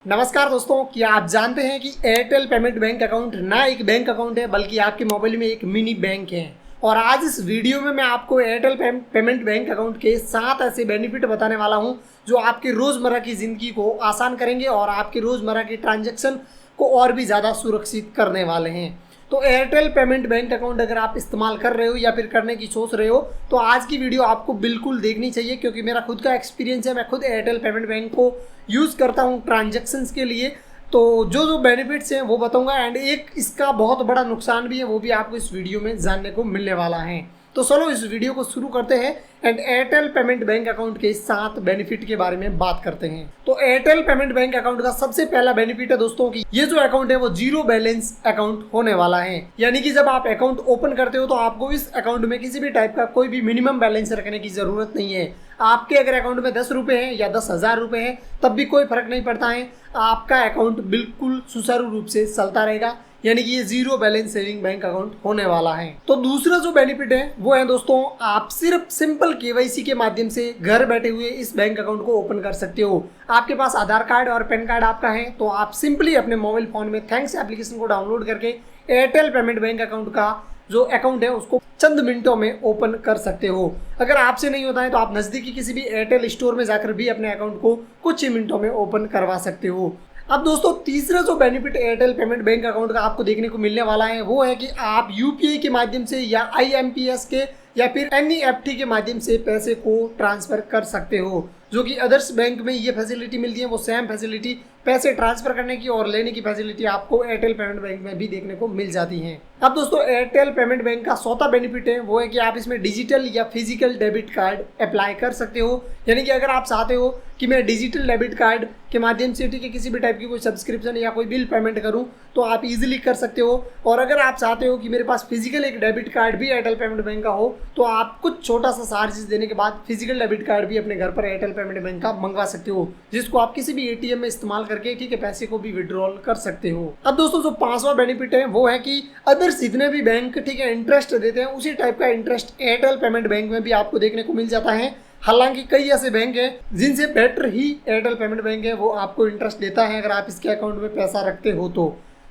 नमस्कार दोस्तों, क्या आप जानते हैं कि एयरटेल पेमेंट बैंक अकाउंट ना एक बैंक अकाउंट है बल्कि आपके मोबाइल में एक मिनी बैंक है। और आज इस वीडियो में मैं आपको एयरटेल पेमेंट बैंक अकाउंट के 7 ऐसे बेनिफिट बताने वाला हूं जो आपके रोज़मर्रा की ज़िंदगी को आसान करेंगे और आपके रोज़मर्रा की ट्रांजैक्शन को और भी ज़्यादा सुरक्षित करने वाले हैं। तो एयरटेल पेमेंट बैंक अकाउंट अगर आप इस्तेमाल कर रहे हो या फिर करने की सोच रहे हो तो आज की वीडियो आपको बिल्कुल देखनी चाहिए, क्योंकि मेरा खुद का एक्सपीरियंस है। मैं खुद एयरटेल पेमेंट बैंक को यूज़ करता हूँ ट्रांजैक्शंस के लिए। तो जो जो बेनिफिट्स हैं वो बताऊंगा, एंड एक इसका बहुत बड़ा नुकसान भी है, वो भी आपको इस वीडियो में जानने को मिलने वाला है। तो चलो इस वीडियो को शुरू करते हैं and Airtel payment bank account के 7 बेनिफिट के बारे में बात करते हैं। तो एयरटेल पेमेंट बैंक अकाउंट का सबसे पहला बेनिफिट है दोस्तों कि ये जो अकाउंट है वो जीरो बैलेंस अकाउंट होने वाला है। यानी कि जब आप अकाउंट ओपन करते हो तो आपको इस अकाउंट में किसी भी टाइप का कोई भी मिनिमम बैलेंस रखने की जरूरत नहीं है। आपके अगर अकाउंट में 10 रुपए हैं या 10,000 रुपए हैं तब भी कोई फर्क नहीं पड़ता है, आपका अकाउंट बिल्कुल सुचारू रूप से चलता रहेगा। यानी कि ये zero balance saving bank account होने वाला है। तो दूसरा जो बेनिफिट है वो है दोस्तों, आप सिर्फ सिंपल केवाईसी के माध्यम से घर बैठे हुए इस बैंक अकाउंट को ओपन कर सकते हो। आपके पास आधार कार्ड और पैन कार्ड आपका है तो आप सिंपली अपने मोबाइल फोन में थैंक्स एप्लीकेशन को डाउनलोड करके एयरटेल पेमेंट बैंक अकाउंट का जो अकाउंट है उसको चंद मिनटों में ओपन कर सकते हो। अगर आपसे नहीं होता है तो आप नजदीकी किसी भी एयरटेल स्टोर में जाकर भी अपने अकाउंट को कुछ ही मिनटों में ओपन करवा सकते हो। अब दोस्तों तीसरा जो benefit Airtel payment bank account का आपको देखने को मिलने वाला है वो है कि आप यूपीआई के माध्यम से या आईएमपीएस के या फिर एनईएफटी के माध्यम से पैसे को ट्रांसफर कर सकते हो। जो कि अदर्स बैंक में ये फैसिलिटी मिलती है वो सेम फैसिलिटी पैसे ट्रांसफर करने की और लेने की फैसिलिटी आपको एयरटेल पेमेंट बैंक में भी देखने को मिल जाती है। अब दोस्तों एयरटेल पेमेंट बैंक का चौथा बेनिफिट है वो है कि आप इसमें डिजिटल या फिजिकल डेबिट कार्ड अप्लाई कर सकते हो। यानी कि अगर आप चाहते हो कि मैं डिजिटल डेबिट कार्ड के माध्यम से ठीक है किसी भी टाइप की कोई सब्सक्रिप्शन या कोई बिल पेमेंट करूं तो आप इजीली कर सकते हो। और अगर आप चाहते हो कि मेरे पास फिजिकल एक डेबिट कार्ड भी एयरटेल पेमेंट बैंक का हो तो आप कुछ छोटा सा चार्जेस देने के बाद फिजिकल डेबिट कार्ड भी अपने घर पर एयरटेल पेमेंट बैंक का मंगवा सकते हो, जिसको आप किसी भी एटीएम में इस्तेमाल करके ठीक है पैसे को भी विड्रॉल कर सकते हो। अब दोस्तों जो पांचवा बेनिफिट है वो है कि अदर्स जितने भी बैंक ठीक है इंटरेस्ट देते हैं उसी टाइप का इंटरेस्ट एयरटेल पेमेंट बैंक में भी आपको देखने को मिल जाता है। हालांकि कई ऐसे बैंक हैं जिनसे बेटर ही एयरटेल पेमेंट बैंक है वो आपको इंटरेस्ट देता है अगर आप इसके अकाउंट में पैसा रखते हो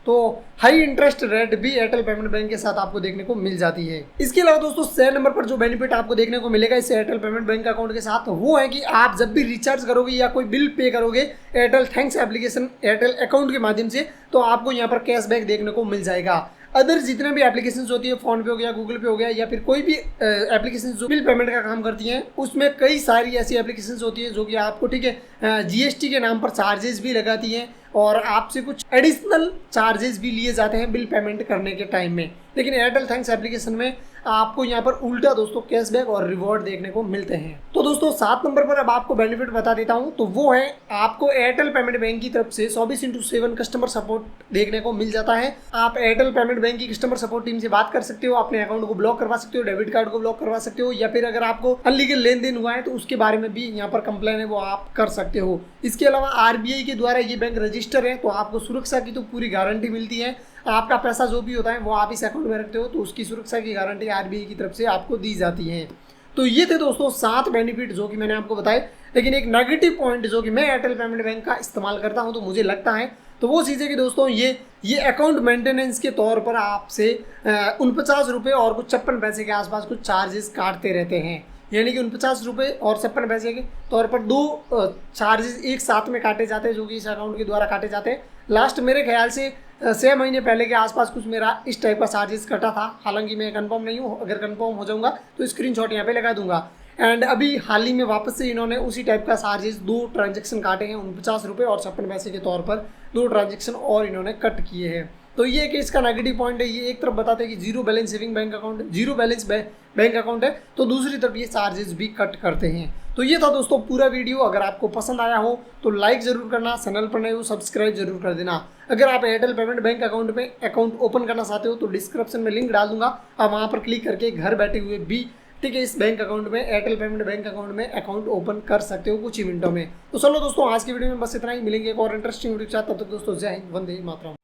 तो हाई इंटरेस्ट रेट भी एयरटेल पेमेंट बैंक के साथ आपको देखने को मिल जाती है। इसके अलावा दोस्तों 6 नंबर पर जो बेनिफिट आपको देखने को मिलेगा इस एयरटेल पेमेंट बैंक अकाउंट के साथ वो है कि आप जब भी रिचार्ज करोगे या कोई बिल पे करोगे Airtel thanks application Airtel account के माध्यम से तो आपको यहाँ पर कैशबैक देखने को मिल जाएगा। अदर जितने भी एप्लीकेशंस होती है, फोन पे हो गया, गूगल पे हो गया या फिर कोई भी एप्लीकेशन जो बिल पेमेंट का काम करती हैं उसमें कई सारी ऐसी एप्लीकेशंस होती है जो कि आपको ठीक है जीएसटी के नाम पर चार्जेस भी लगाती हैं और आपसे कुछ एडिशनल चार्जेस भी लिए जाते हैं बिल पेमेंट करने के टाइम में। लेकिन एयरटेल थैंक्स एप्लीकेशन में आपको यहाँ पर उल्टा दोस्तों कैशबैक और रिवॉर्ड देखने को मिलते हैं। तो दोस्तों 7 नंबर पर अब आपको बेनिफिट बता देता हूँ, तो वो है आपको एयरटेल पेमेंट बैंक की तरफ से 24/7 कस्टमर सपोर्ट देखने को मिल जाता है। आप एयरटेल पेमेंट बैंक की कस्टमर सपोर्ट टीम से बात कर सकते हो, अपने अकाउंट को ब्लॉक करवा सकते हो, डेबिट कार्ड को ब्लॉक करवा सकते हो या फिर अगर आपको अनलीगल लेन देन हुआ है तो उसके बारे में भी यहाँ पर कंप्लेन है वो आप कर सकते हो। इसके अलावा आरबीआई के द्वारा ये बैंक रजिस्टर है तो आपको सुरक्षा की तो पूरी गारंटी मिलती है। आपका पैसा जो भी होता है वो आप इस अकाउंट में रखते हो तो उसकी सुरक्षा की गारंटी आरबीआई की तरफ से आपको दी जाती है। तो ये थे दोस्तों 7 बेनिफिट जो कि मैंने आपको बताए। लेकिन एक नेगेटिव पॉइंट जो कि मैं एयरटेल पेमेंट बैंक का इस्तेमाल करता हूं तो मुझे लगता है तो वो चीज़ है कि दोस्तों ये अकाउंट मेंटेनेंस के तौर पर आपसे 49 रुपये और कुछ 56 पैसे के आसपास कुछ चार्जेस काटते रहते हैं। यानी कि 49 रुपये और 56 पैसे के तौर पर 2 चार्जेस एक साथ में काटे जाते हैं जो कि इस अकाउंट के द्वारा काटे जाते हैं। लास्ट मेरे ख्याल से 6 महीने पहले के आसपास कुछ मेरा इस टाइप का चार्जेस कटा था। हालांकि मैं कंफर्म नहीं हूँ, अगर कंफर्म हो जाऊंगा तो स्क्रीनशॉट यहाँ पे लगा दूंगा। एंड अभी हाल ही में वापस से इन्होंने उसी टाइप का चार्जेस 2 ट्रांजेक्शन काटे हैं 49 रुपये और 56 पैसे के तौर पर 2 ट्रांजेक्शन और इन्होंने कट किए हैं। तो ये कि इसका नेगेटिव पॉइंट है, ये एक तरफ बताते हैं कि zero balance saving bank account zero balance bank account है तो दूसरी तरफ ये चार्जेस भी कट करते हैं। तो ये था दोस्तों पूरा वीडियो। अगर आपको पसंद आया हो तो लाइक जरूर करना, चैनल पर नए हो सब्सक्राइब जरूर कर देना। अगर आप एयरटेल पेमेंट बैंक अकाउंट में अकाउंट ओपन करना चाहते हो तो डिस्क्रिप्शन में लिंक डाल दूंगा, आप वहाँ पर क्लिक करके घर बैठे हुए भी ठीक है इस बैंक अकाउंट में एयरटेल पेमेंट बैंक अकाउंट में अकाउंट ओपन कर सकते हो कुछ ही मिनटों में। तो चलो दोस्तों आज की वीडियो में बस इतना ही, मिलेंगे एक और इंटरेस्टिंग वीडियो के साथ। तब तक दोस्तों जय हिंद, वंदे मातरम।